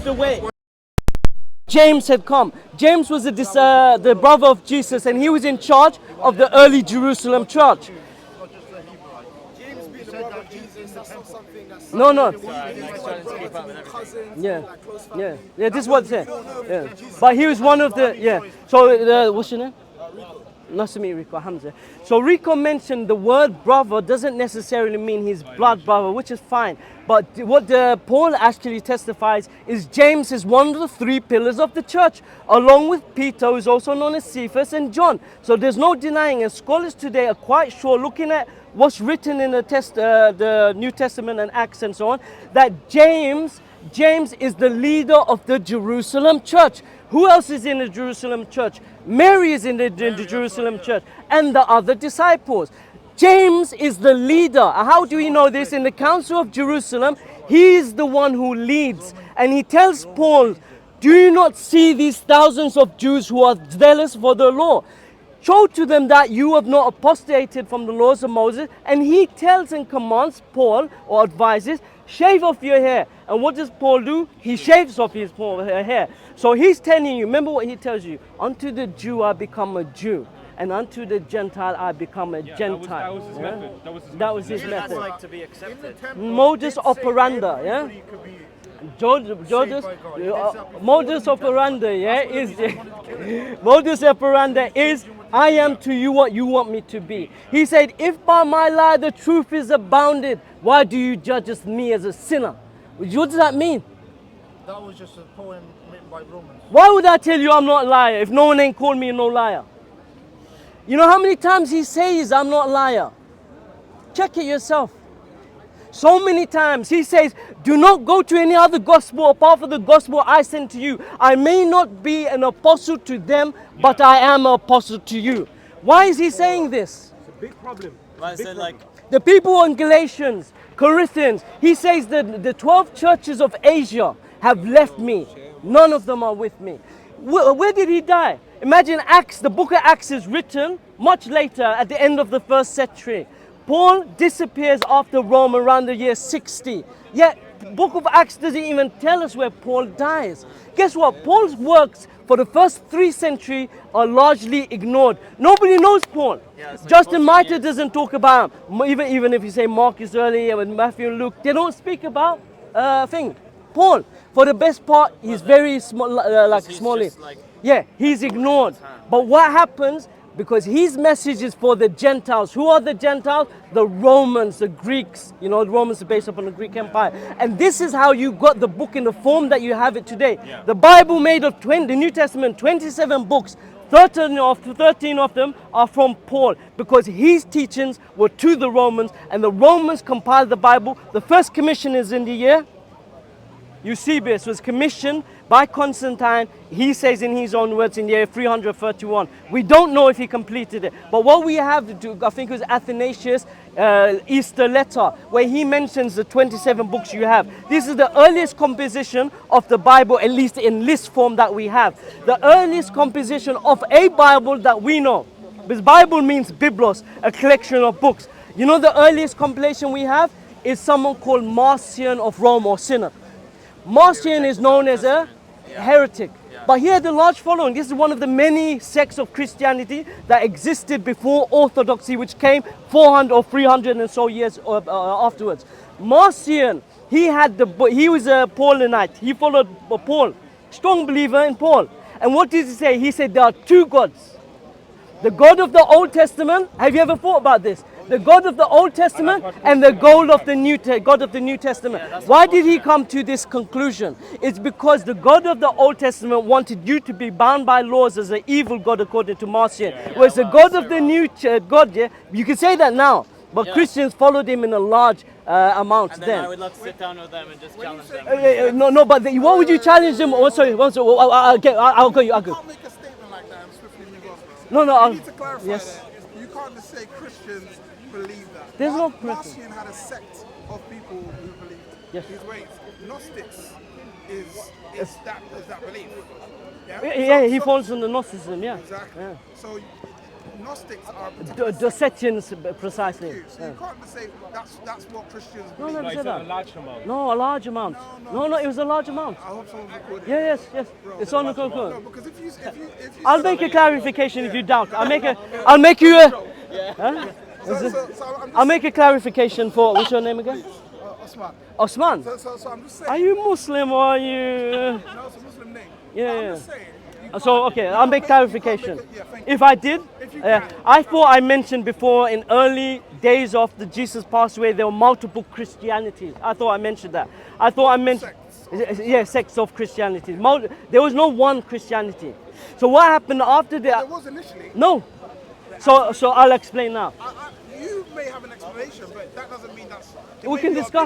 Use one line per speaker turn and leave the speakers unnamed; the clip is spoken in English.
moved away. James had come. James was the brother of Jesus, and he was in charge of the early Jerusalem church.
James being the brother of Jesus, that's not something that's...
No, no.
Cousins,
Yeah,
like close
yeah,
family.
yeah. This is what it said. Yeah, but he was one of the So what's your name? Nice to meet you, Rico. HAMZA. So Rico mentioned the word brother doesn't necessarily mean his blood brother, which is fine. But what Paul actually testifies is James is one of the three pillars of the church, along with Peter, who is also known as Cephas, and John. So there's no denying, and scholars today are quite sure, looking at what's written in the New Testament and Acts and so on, that James is the leader of the Jerusalem church. Who else is in the Jerusalem church? Mary is in the Jerusalem church, and the other disciples. James is the leader. How do we know this? In the Council of Jerusalem, he is the one who leads. And he tells Paul, do you not see these thousands of Jews who are zealous for the law? Show to them that you have not apostated from the laws of Moses. And he tells and commands Paul, or advises, shave off your hair. And what does Paul do? He shaves off his hair. So he's telling you, remember what he tells you, unto the Jew I become a Jew, and unto the Gentile I become a Gentile. That was his method.
Like to be accepted.
Modus operandi, yeah? Modus operandi, yeah, modus operandi is, I am to you what you want me to be. He said, if by my lie the truth is abounded, why do you judge me as a sinner? What does that mean?
That was just a poem written by Romans.
Why would I tell you I'm not a liar if no one ain't called me no liar? You know how many times he says I'm not a liar? Check it yourself. So many times he says, do not go to any other gospel apart from the gospel I sent to you. I may not be an apostle to them, but I am an apostle to you. Why is he saying this?
It's a big problem.
Why is it like...
The people in Galatians, Corinthians, he says that the 12 churches of Asia have left me. None of them are with me. Where did he die? Imagine Acts, the book of Acts is written much later at the end of the first century. Paul disappears after Rome around the year 60. Yet the book of Acts doesn't even tell us where Paul dies. Guess what? Paul's works for the first 3 centuries are largely ignored. Nobody knows Paul.
Yeah, like
Justin Martyr doesn't talk about him. Even if you say Marcus earlier with Matthew and Luke, they don't speak about Paul. For the best part, he's very small, smally. Yeah, he's ignored. But what happens? Because his message is for the Gentiles. Who are the Gentiles? The Romans, the Greeks. You know, the Romans are based upon the Greek Empire. And this is how you got the book in the form that you have it today. Yeah. The Bible made of the New Testament, 27 books. 13 of them are from Paul, because his teachings were to the Romans, and the Romans compiled the Bible. The first commission is in the year Eusebius was commissioned by Constantine, he says in his own words, in the year 331. We don't know if he completed it. But what we have to do, I think it was Athanasius' Easter letter, where he mentions the 27 books you have. This is the earliest composition of the Bible, at least in list form that we have. The earliest composition of a Bible that we know. Because Bible means biblos, a collection of books. You know the earliest compilation we have is someone called Marcion of Rome, or Synod. Marcion is known as a heretic, but he had a large following. This is one of the many sects of Christianity that existed before Orthodoxy, which came 400 or 300 and so years afterwards. Marcion, he was a Paulinite. He followed Paul, strong believer in Paul. And what did he say? He said there are two gods. The God of the Old Testament, have you ever thought about this? The God of the Old Testament and the God of the New Testament. Why did he come to this conclusion? It's because the God of the Old Testament wanted you to be bound by laws as an evil God, according to Marcion. Whereas the God of the New God, you can say that now, but Christians followed him in a large amount
and
then.
I would love to sit down with them and just challenge them.
No, but what would you challenge them? Oh, sorry, I'll go.
You can't make a statement like that and swiftly move on.
No,
you need to clarify that. You can't just say Christians believe that.
There's no
Marcion had a sect of people who believed his ways. Gnostics is that belief.
Yeah, he falls under Gnosticism, yeah.
Exactly.
Yeah.
So Gnostics are a particular
Docetians precisely.
sect. So you can't say that's what Christians
No,
believe.
never
It's
said
a
that.
large amount.
No, a large amount. No, it was a large amount.
I hope someone's recording.
Yeah, yes. It's on the
No,
code.
because if you
I'll make a clarification if you doubt. I'll make you a. Huh? I'll make a clarification for what's your name again?
Osman.
Osman.
So I'm just saying.
Are you Muslim or are you?
No, it's a Muslim name.
Yeah,
I'm
yeah.
just saying.
So okay, I'll make clarification.
Thank you.
If I did,
If you can.
I thought I mentioned before in early days of the Jesus passed away, there were multiple Christianities. I thought I mentioned that. I thought I mentioned, sects of Christianity. There was no one Christianity. So what happened after
There
that?
was initially.
No. So I'll explain now.
You may have an explanation, but that doesn't mean that's.
We can discuss.